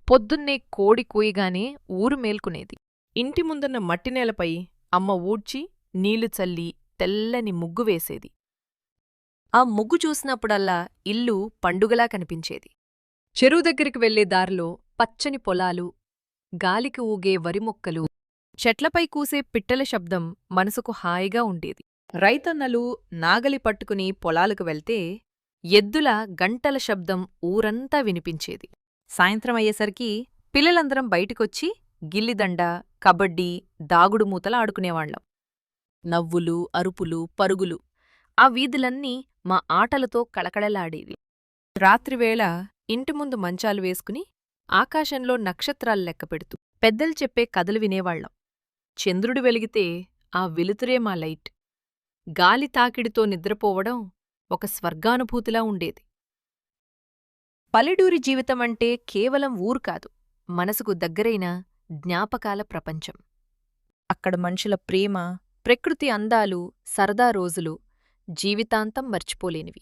పొద్దున్నే కోడి కూయగానే ఊరు మేల్కునేది. ఇంటి ముందున్న మట్టినేలపై అమ్మ ఊడ్చి నీళ్లు చల్లి తెల్లని ముగ్గు వేసేది. ఆ ముగ్గు చూసినప్పుడల్లా ఇల్లు పండుగలా కనిపించేది. చెరువు దగ్గరికి వెళ్లే దారిలో పచ్చని పొలాలు, గాలికి ఊగే వరిమొక్కలు, చెట్లపై కూసే పిట్టల శబ్దం మనసుకు హాయిగా ఉండేది. రైతన్నలు నాగలి పట్టుకుని పొలాలకు వెళ్తే ఎద్దుల గంటల శబ్దం ఊరంతా వినిపించేది. సాయంత్రమయ్యేసరికి పిల్లలందరం బయటికొచ్చి గిల్లిదండ, కబడ్డీ, దాగుడుమూతల ఆడుకునేవాళ్లం. నవ్వులు, అరుపులు, పరుగులు, ఆ వీధులన్నీ మా ఆటలతో కళకళలాడేవి. రాత్రివేళ ఇంటిముందు మంచాలు వేసుకుని ఆకాశంలో నక్షత్రాలు లెక్కపెడుతూ పెద్దలు చెప్పే కథలు వినేవాళ్లం. చంద్రుడు వెలిగితే ఆ వెలుతురే మా లైట్. గాలి తాకిడితో నిద్రపోవడం ఒక స్వర్గానుభూతిలా ఉండేది. పల్లెటూరి జీవితమంటే కేవలం ఊరు కాదు, మనసుకు దగ్గరైన జ్ఞాపకాల ప్రపంచం. అక్కడ మనుషుల ప్రేమ, ప్రకృతి అందాలు, సరదా రోజులు జీవితాంతం మర్చిపోలేనివి.